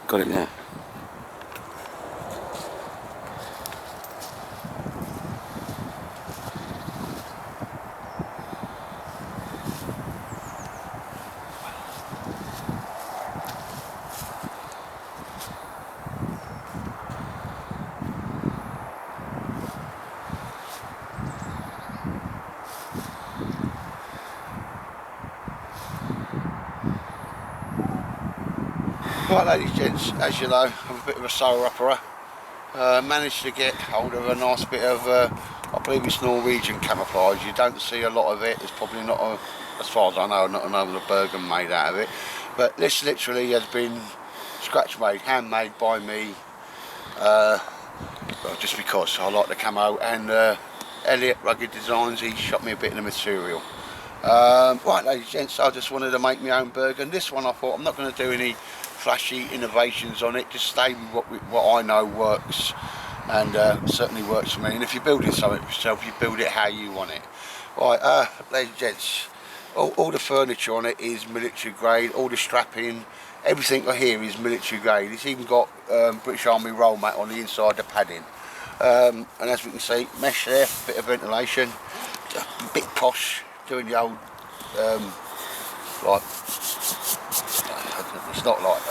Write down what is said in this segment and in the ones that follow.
Got it there. Right, ladies and gents, as you know, I'm a bit of a solo opera. Managed to get hold of a nice bit of, I believe it's Norwegian camouflage. You don't see a lot of it. There's probably not, as far as I know, not another Bergen made out of it. But this literally has been scratch made, handmade by me, well, just because I like the camo. And Elliot Rugged Designs, he shot me a bit of the material. Right, ladies and gents, I just wanted to make my own Bergen. This one I thought I'm not going to do any flashy innovations on it, just stay with what I know works, and certainly works for me. And if you're building something for yourself, you build it how you want it. Right, ladies and gents, all the furniture on it is military grade, all the strapping, everything I hear is military grade. It's even got British Army roll mat on the inside, the padding. And as we can see, mesh there, bit of ventilation, a bit posh, doing the old, like, it's not like,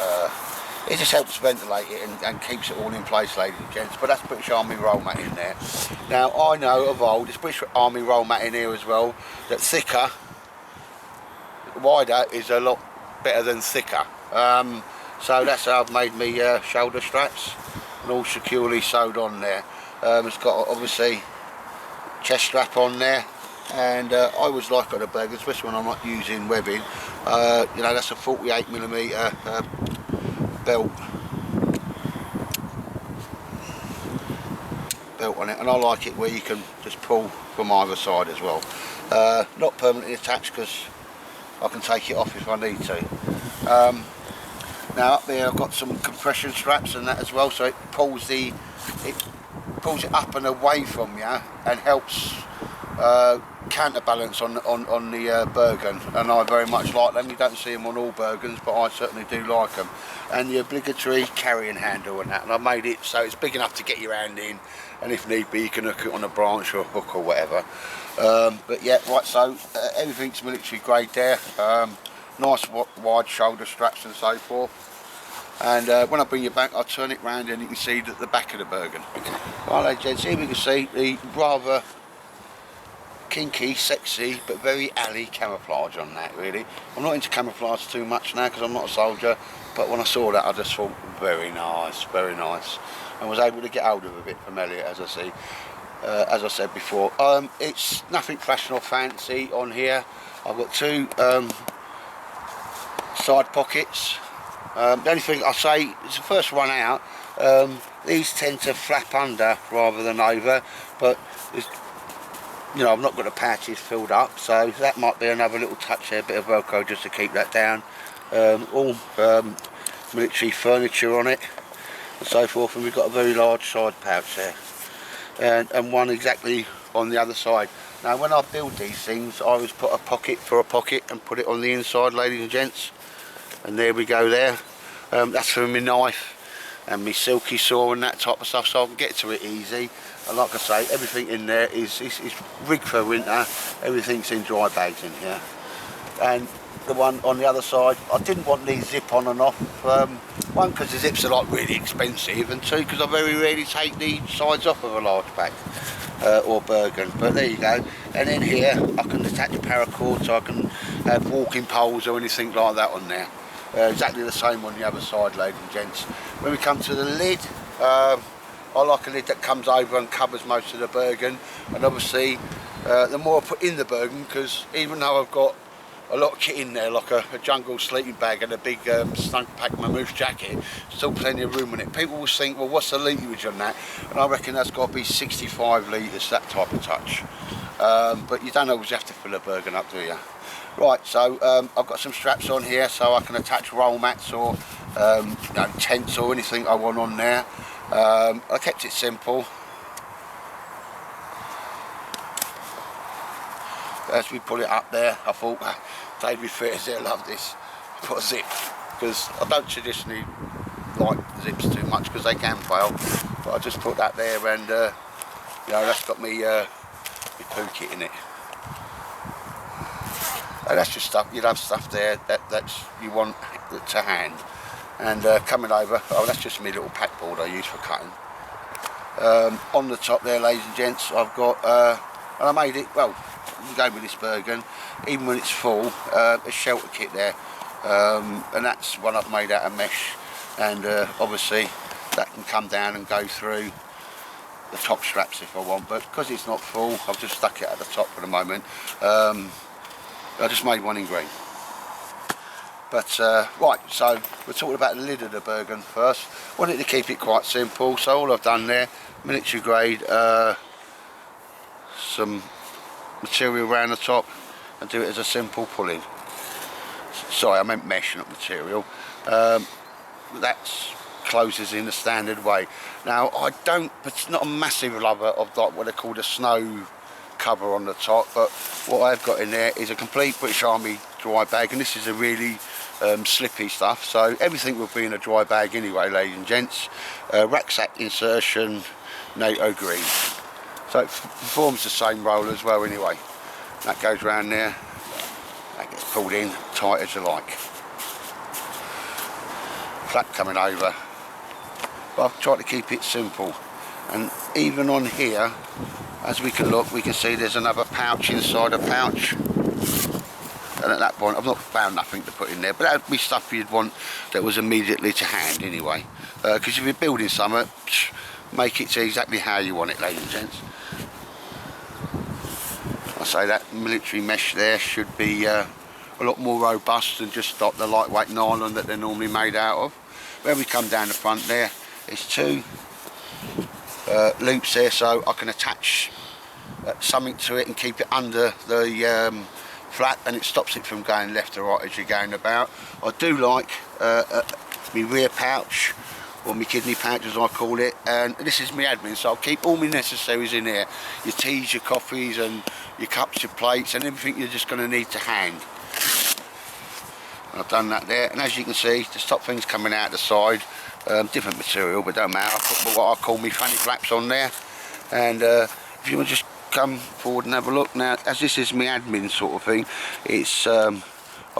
it just helps ventilate it and keeps it all in place, ladies and gents. But that's British Army roll mat in there. Now I know of old, there's British Army roll mat in here as well, that thicker, wider is a lot better than thicker. So that's how I've made me shoulder straps, and all securely sewed on there. It's got obviously chest strap on there. And I always like on a Bergen, especially when I'm not using webbing, you know, that's a 48mm belt on it, and I like it where you can just pull from either side as well. Not permanently attached, because I can take it off if I need to. Now up there I've got some compression straps and that as well, so it pulls it up and away from you and helps counterbalance on the Bergen, and I very much like them. You don't see them on all Bergens, but I certainly do like them. And the obligatory carrying handle and that, and I made it so it's big enough to get your hand in, and if need be you can hook it on a branch or a hook or whatever. But yeah, right, so everything's military grade there. Nice wide shoulder straps and so forth. And when I bring you back, I'll turn it round and you can see the back of the Bergen. Right, ladies and gents, here we can see the rather kinky, sexy, but very alley camouflage on that, really. I'm not into camouflage too much now because I'm not a soldier, but when I saw that I just thought, very nice, very nice. And was able to get hold of a bit from Elliot, as I said before. It's nothing flashy or fancy on here. I've got two side pockets. The only thing I say, it's the first run out, these tend to flap under rather than over, but you know, I've not got the patches filled up, so that might be another little touch there, a bit of Velcro just to keep that down. All military furniture on it and so forth, and we've got a very large side pouch there, and one exactly on the other side. Now when I build these things, I always put a pocket for a pocket and put it on the inside, ladies and gents, and there we go there. That's for my knife and my silky saw and that type of stuff, so I can get to it easy. And like I say, everything in there is rigged for winter. Everything's in dry bags in here. And the one on the other side, I didn't want these zip on and off. One, because the zips are like really expensive, and two, because I very rarely take the sides off of a large bag or Bergen. But there you go. And in here, I can attach a paracord, so I can have walking poles or anything like that on there. Exactly the same on the other side, ladies and gents. When we come to the lid, I like a lid that comes over and covers most of the Bergen, and obviously the more I put in the Bergen, because even though I've got a lot of kit in there, like a jungle sleeping bag and a big snug pack mammoth jacket, still plenty of room in it. People will think, well, what's the litrage on that? And I reckon that's got to be 65 litres, that type of touch. But you don't always have to fill a Bergen up, do you? Right, so I've got some straps on here so I can attach roll mats or you know, tents or anything I want on there. I kept it simple. As we pull it up there, I thought David Fairs, they'll love this. Put a zip, because I don't traditionally like zips too much because they can fail. But I just put that there, and you know, that's got me poo kit in it. And that's just stuff, you'd have stuff there that's you want to hand. And coming over, oh, that's just my little pack board I use for cutting. On the top there, ladies and gents, I've got, and I made it, well, you go with this Bergen, even when it's full, a shelter kit there. And that's one I've made out of mesh, and obviously that can come down and go through the top straps if I want, but because it's not full, I've just stuck it at the top for the moment. I just made one in green. But right, so we're talking about the lid of the Bergen first. Wanted to keep it quite simple, so all I've done there, military grade, some material around the top, and do it as a simple pull-in. Sorry, I meant mesh, not material. That closes in the standard way. Now, it's not a massive lover of like what they call the snow cover on the top, but what I've got in there is a complete British Army dry bag, and this is a really slippy stuff, so everything will be in a dry bag anyway, ladies and gents. Rucksack insertion, NATO green, so it performs the same role as well anyway. That goes around there, that gets pulled in tight as you like. Flap coming over, but I've tried to keep it simple. And even on here, as we can look, we can see there's another pouch inside a pouch. And at that point, I've not found nothing to put in there, but that would be stuff you'd want that was immediately to hand anyway. Because if you're building something, make it to exactly how you want it, ladies and gents. I say that military mesh there should be a lot more robust than just like the lightweight nylon that they're normally made out of. When we come down the front there, it's two loops there, so I can attach something to it and keep it under the flap, and it stops it from going left to right as you're going about. I do like my rear pouch, or my kidney pouch as I call it, and this is my admin, so I'll keep all my necessaries in here. Your teas, your coffees, and your cups, your plates, and everything you're just going to need to hand. I've done that there, and as you can see, to stop things coming out the side, different material, but don't matter, I put what I call me fanny flaps on there. And if you want to just come forward and have a look now, as this is my admin sort of thing, it's I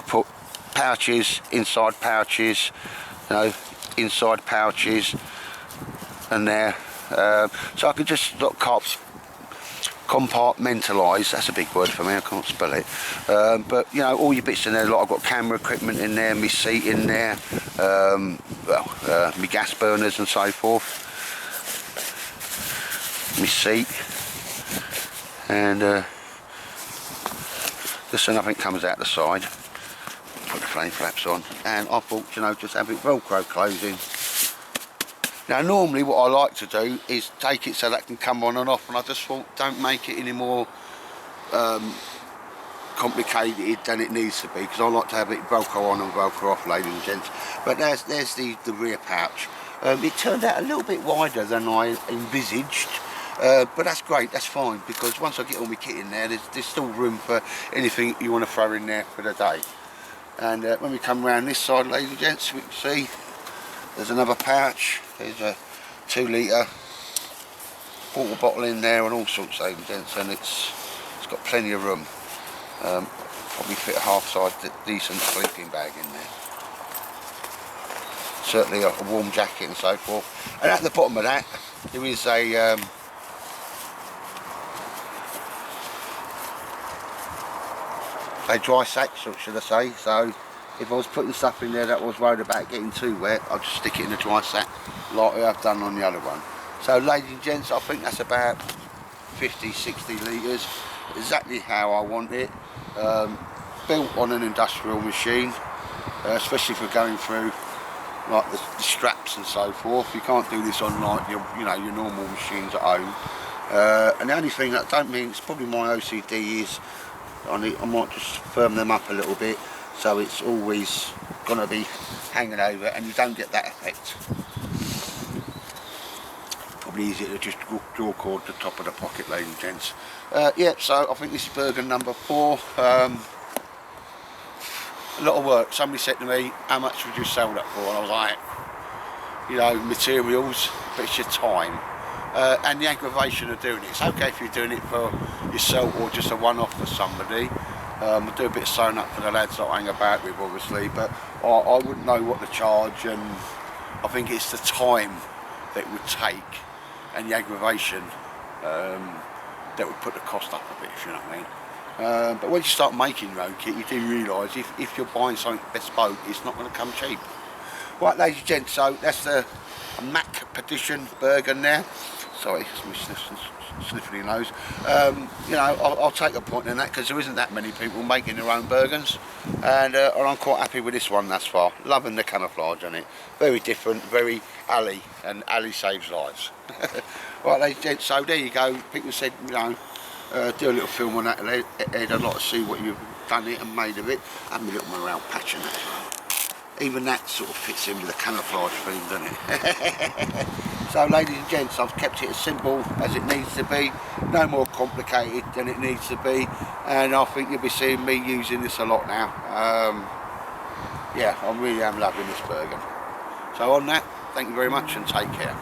put pouches, inside pouches, you know, inside pouches, and there, so I can just look, compartmentalise, that's a big word for me, I can't spell it, but you know, all your bits in there, like I've got camera equipment in there, my seat in there, my gas burners and so forth, my seat, and just so nothing comes out the side, put the flame flaps on, and I thought, you know, just have it Velcro closing. Now normally what I like to do is take it so that can come on and off, and I just thought don't make it any more complicated than it needs to be, because I like to have it Velcro on and Velcro off, ladies and gents. But there's the rear pouch. It turned out a little bit wider than I envisaged, but that's great, that's fine, because once I get all my kit in there, there's still room for anything you want to throw in there for the day. And when we come around this side, ladies and gents, we can see there's another pouch. There's a 2 litre water bottle in there and all sorts, ladies and gents, and it's got plenty of room. Probably fit a half-size decent sleeping bag in there. Certainly a warm jacket and so forth. And at the bottom of that, there is a dry sack, should I say. So if I was putting stuff in there that I was worried about getting too wet, I'll just stick it in a dry sack like I've done on the other one. So ladies and gents, I think that's about 50-60 litres, exactly how I want it. Built on an industrial machine, especially for going through like the straps and so forth. You can't do this on like your normal machines at home. And the only thing that I don't mean, it's probably my OCD, is I might just firm them up a little bit, so it's always going to be hanging over and you don't get that effect. Probably easier to just draw cord to the top of the pocket, ladies and gents. Yeah, so I think this is Bergen number 4. A lot of work. Somebody said to me, how much would you sell that for? And I was like, you know, materials, but it's your time. And the aggravation of doing it. It's okay if you're doing it for yourself or just a one-off for somebody. I do a bit of sewing up for the lads that I hang about with, obviously, but I wouldn't know what to charge, and I think it's the time that it would take and the aggravation that would put the cost up a bit, if you know what I mean. But when you start making your own kit, you do realise if you're buying something bespoke, it's not going to come cheap. Right, ladies and gents, so that's the Mac Petition Bergen there. Sorry, it's my sniffly nose. You know, I'll take a point in that because there isn't that many people making their own Bergens, and I'm quite happy with this one thus far. Loving the camouflage on it. Very different, very alley, and alley saves lives. Right, ladies and gents, so there you go. People said, you know, do a little film on that, Ed. I'd like to see what you've done it and made of it. Have a little more around patching that as well. Even that sort of fits in with the camouflage theme, doesn't it? So, ladies and gents, I've kept it as simple as it needs to be, no more complicated than it needs to be, and I think you'll be seeing me using this a lot now. Yeah, I really am loving this Bergen. So on that, thank you very much and take care.